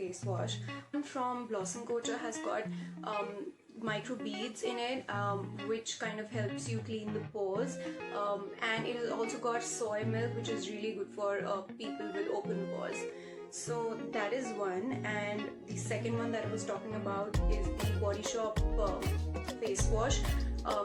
face wash from Blossom Culture has got micro beads in it, which kind of helps you clean the pores, and it has also got soy milk, which is really good for people with open pores. So that is one. And the second one that I was talking about is the Body Shop face wash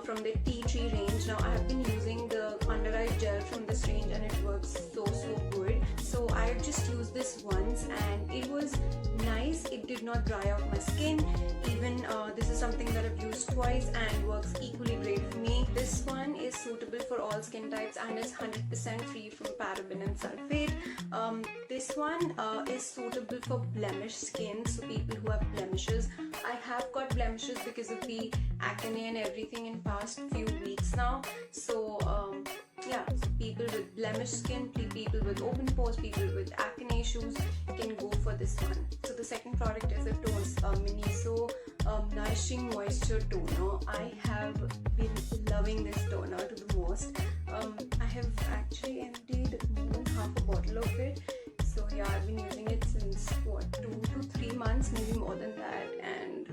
from the Tea Tree range. Now I have been using the under eye gel from this range and it works so good. So I have just used this once and it was nice. It did not dry out my skin. Even this is something that I've used twice and works equally great for me. This one is suitable for all skin types and is 100% free from paraben and sulfate. This one is suitable for blemish skin, so people who have blemishes. I have got blemishes because of the acne and everything in past few weeks now. So yeah, so people with blemish skin, people with open pores, people with acne issues can go for this one. So the second product is a Tones Miniso Nourishing Moisture Toner. I have been loving this toner to the most. I have actually emptied more than half a bottle of it. So yeah, I've been using it since what, 2 to 3 months, maybe more than that, and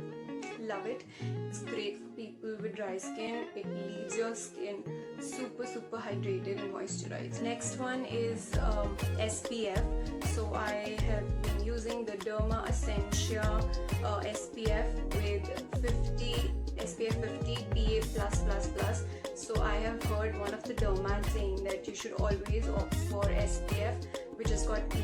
love it. It's great for people with dry skin. It leaves your skin super hydrated and moisturized. Next one is SPF. So I have been using the Derma Essentia SPF with SPF 50 PA+++. So I have heard one of the dermas saying that you should always opt for SPF, which has got PA+++.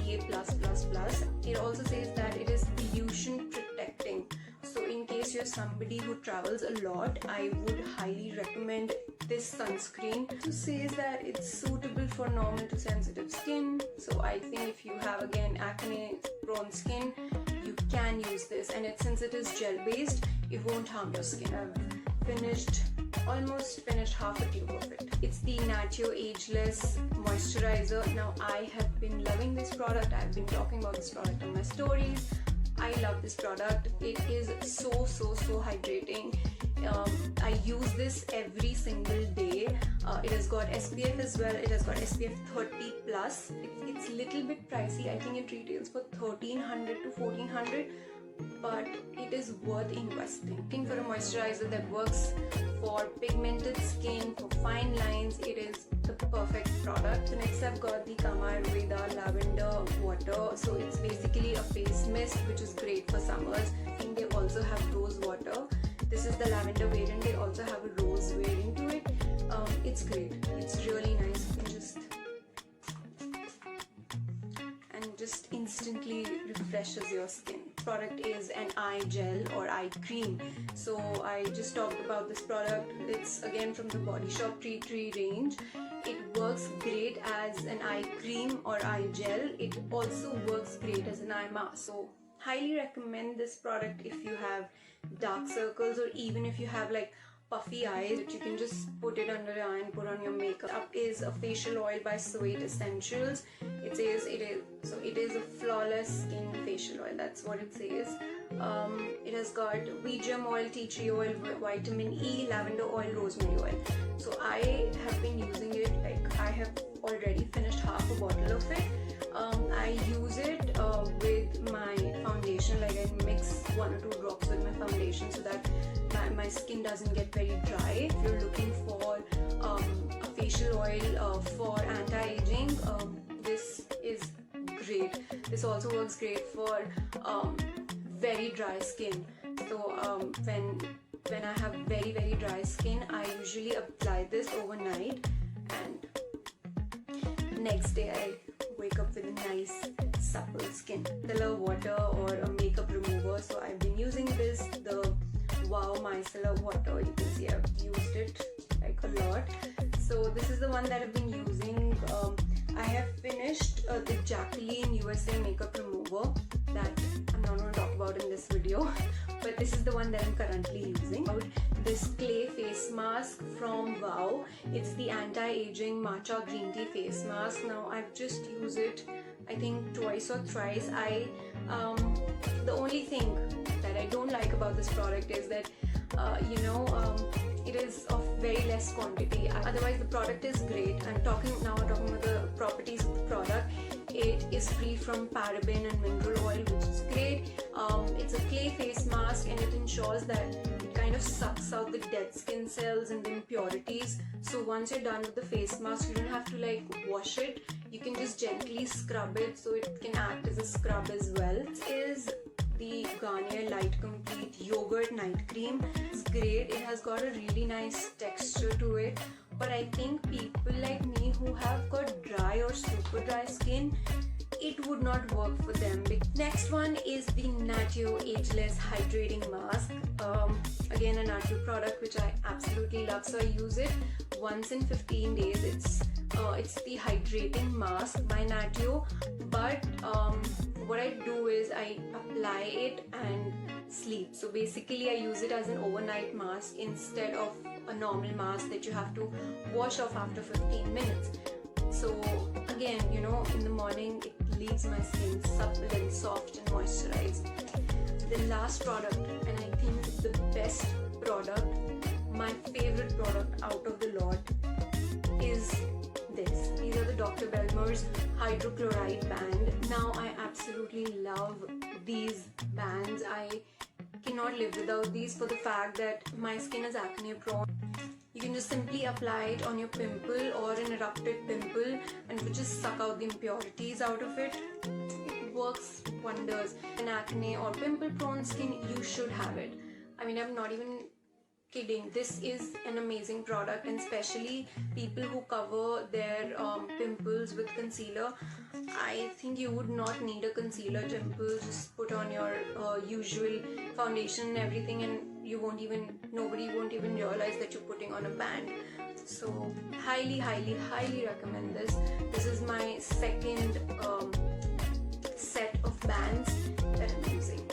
It also says that it is pollution protecting. So in case you're somebody who travels a lot, I would highly recommend this sunscreen. It says that it's suitable for normal to sensitive skin. So I think if you have again acne prone skin, you can use this, and since it is gel based, it won't harm your skin. I've almost finished half a tube of it. It's the Natio Ageless Moisturizer. Now I have been loving this product. I've been talking about this product on my stories. I love this product. It is so hydrating. I use this every single day. It has got SPF as well. It has got SPF 30 plus. It's a little bit pricey. I think it retails for 1300 to 1400, but it is worth investing. Looking for a moisturizer that works for pigmented skin, for fine lines, it is the perfect product. So next I've got the Kama Ayurveda Lavender Water. So it's basically a face mist which is great for summers. I think they also have rose water. This is the lavender variant. They also have a rose variant to it. It's great. It's really nice. You can just instantly refreshes your skin. Product is an eye gel or eye cream. So I just talked about this product. It's again from the Body Shop Tea Tree range. It works great as an eye cream or eye gel. It also works great as an eye mask. So highly recommend this product if you have dark circles, or even if you have like puffy eyes, that you can just put it under your eye and put on your makeup. Up is a facial oil by Sweat Essentials. It says it is a flawless skin facial oil. That's what it says. It has got wheat germ oil, tea tree oil, vitamin E, lavender oil, rosemary oil. So I have been using it. Like I have already finished half a bottle of it. I use it with my foundation. Like I mix 1 or 2 drops with my foundation so that my skin doesn't get very dry. If you're looking for a facial oil for anti-aging, this is great. This also works great for very dry skin. So when I have very dry skin, I usually apply this overnight, and next day I wake up with a nice supple skin. Micellar water or a makeup remover. So I've been using this, the Wow Micellar Water. You can see I've used it like a lot. So this is the one that I've been using. I have finished the Jacqueline USA makeup remover that I'm not going to talk about in this video, but this is the one that I'm currently using. This clay face mask from Wow. It's the anti-aging matcha green tea face mask. Now I've just used it I think twice or thrice. The only thing that I don't like about this product is that it is of very less quantity. Otherwise the product is great. I'm talking about the properties of the product. it is free from paraben and mineral oil, which is great. It's a clay face mask and it ensures that it kind of sucks out the dead skin cells and the impurities. So once you're done with the face mask, you don't have to like wash it. You can just gently scrub it, so it can act as a scrub as well. This is the Garnier Light Complete Yogurt Night Cream. It's great. It has got a really nice texture to it, but I think people like me who have got dry or super dry skin, it would not work for them. Next one is the Natio Ageless Hydrating Mask. Again, a Natio product which I absolutely love, so I use it once in 15 days. It's the hydrating mask by Natio, but what I do is I apply it and sleep. So basically I use it as an overnight mask instead of a normal mask that you have to wash off after 15 minutes. So again, you know, in the morning it leaves my skin supple and soft and moisturized. The last product, and I think the best product, my favorite product out of the lot, is this. These are the Dr. Belmer's Hydrochloride Band. Now I absolutely love these bands. I cannot live without these for the fact that my skin is acne prone. You can just simply apply it on your pimple or an erupted pimple and we just suck out the impurities out of it. It works wonders. In acne or pimple prone skin, you should have it. I mean, I'm not even kidding. This is an amazing product, and especially people who cover their pimples with concealer. I think you would not need a concealer dimple. Just put on your usual foundation and everything, and nobody won't even realize that you're putting on a band. So highly recommend this. This is my second set of bands that I'm using.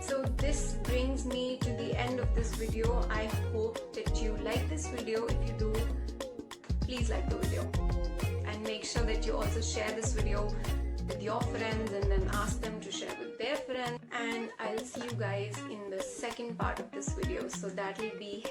So this brings me to the end of this video. I hope that you like this video. If you do, please like the video and make sure that you also share this video with your friends and then ask them to share with their friends. And I'll see you guys in the second part of this video. So that'll be